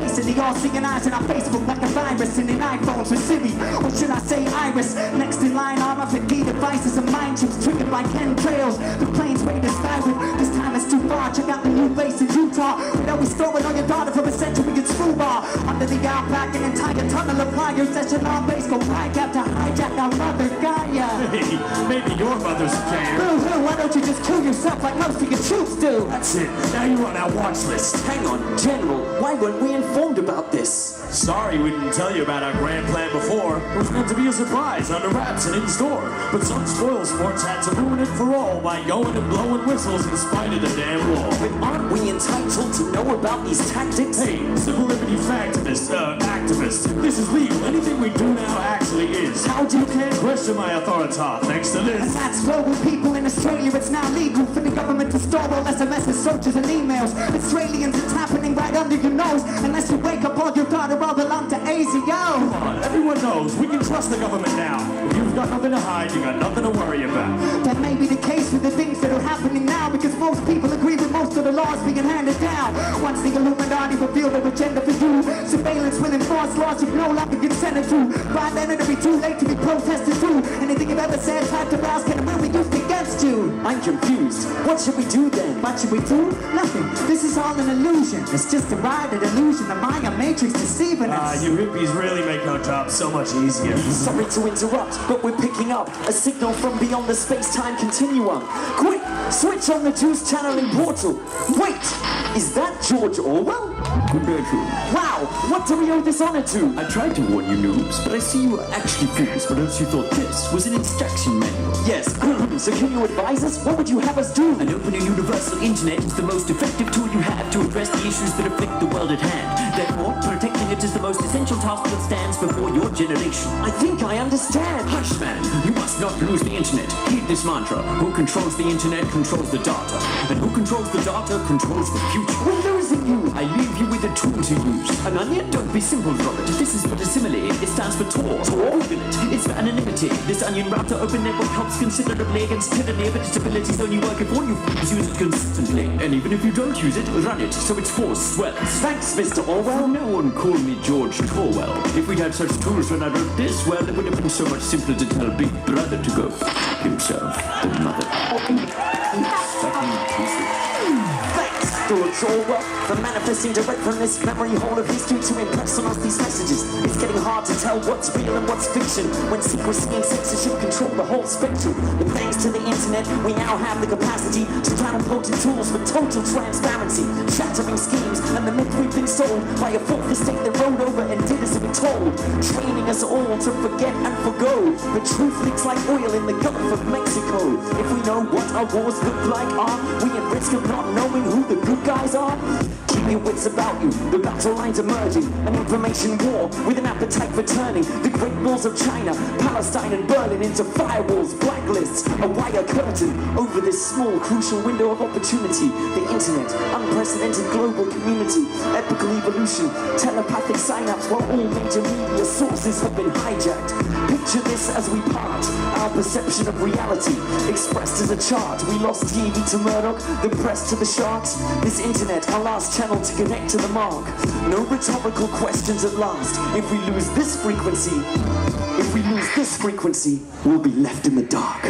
face in the all-seeing eyes in our Facebook like a virus, and in iPhones with Siri, or should I say Iris? Next in line are our 50 devices and mind chips triggered by chemtrails. The planes ready to skyrocket. This time it's too far. Check out the new place in Utah. Where we storing on your daughter from a century in Screwball. Under the outback, an entire tunnel of wires. Session on base, go hijack to hijack our mother Gaia. Hey, maybe your mother's a player. Boo-hoo, why don't you just kill yourself like most of your troops do? That's it. Now you're on our watch list. Hang on, General. Why weren't we informed about this? Sorry we didn't tell you about our grand plan before. It was meant to be a surprise, under wraps and in store. But some spoil sports had to ruin it for all by going and blowing whistles in spite of the damn law. But aren't we entitled to know about these tactics? Hey, civil liberties activists, this is legal. Anything we do now actually is. How do you Can't question my authority thanks to this. And that's global people in Australia. It's now legal for the government to store all SMSs, searches, and emails. Australians, it's happening right under your nose. Unless you wake up, all your daughter all belong to ASIO. Come on, everyone knows we can trust the government now. If you've got nothing to hide, you got nothing to worry about. That may be the case with the things that are happening now, because most people agree with most of the laws being handed down. Once the Illuminati reveal their agenda for you, surveillance will enforce laws you no longer consented to. By then it'll be too late to be protested to. Anything you've ever said tried to rouse can will be used against you. I'm confused. What should we do then? What should we do? Nothing. This is all an illusion. It's just a ride, an illusion, the Maya Matrix deceiving us. You hippies really make our job so much easier. Sorry to interrupt, but we're picking up a signal from beyond the space-time continuum. Quick, switch on the Juice channeling portal. Wait, is that George Orwell? Wow, what do we owe this honor to? I tried to warn you noobs, but I see you are actually fools. What else you thought this was an instruction manual? Yes, so can you advise us? What would you have us do? An open and universal internet is the most effective tool you have to address the issues that afflict the world at hand. Therefore, protecting it is the most essential task that stands before your generation. I think I understand. Hush, man. You must not lose the internet. Heed this mantra. Who controls the internet controls the data. And who controls the data controls the future. We're losing you. I leave you with a tool to use. An onion? Don't be simple, Robert. This is but a simile. It stands for Tor. Google it. It's for anonymity. This onion router open network helps considerably against tyranny, but its abilities only work if all you use it consistently. And even if you don't use it, run it so its force swells. Thanks, Mr. Orwell. No one called me George Torwell. If we'd had such tools when I wrote this, well, it would have been so much simpler to tell Big Brother to go f*** himself, the mother. Thanks, George Orwell, for manifesting direct from this memory hole of history to impress on us these messages. It's getting hard to tell what's real and what's fiction when secrecy and censorship control the whole spectrum. But thanks to the internet, we now have the capacity to channel potent tools for total transparency, shattering schemes and the myth we've been sold by a fourth estate that rode over and did as it been told, training us all to forget and forgo. The truth leaks like oil in the Gulf of Mexico. If we know what our wars look like, are we at risk of not knowing who the good guys are? Keep your wits about you, the battle lines emerging, an information war with an appetite for turning the great walls of China, Palestine and Berlin into firewalls, blacklists, a wire curtain over this small crucial window of opportunity. The internet, unprecedented global community, epical evolution, telepathic synapse while all major media sources have been hijacked. Picture this as we part, our perception of reality expressed as a chart. We lost TV to Murdoch, the press to the sharks. This internet, our last channel to connect to the mark. No rhetorical questions at last. If we lose this frequency, we'll be left in the dark.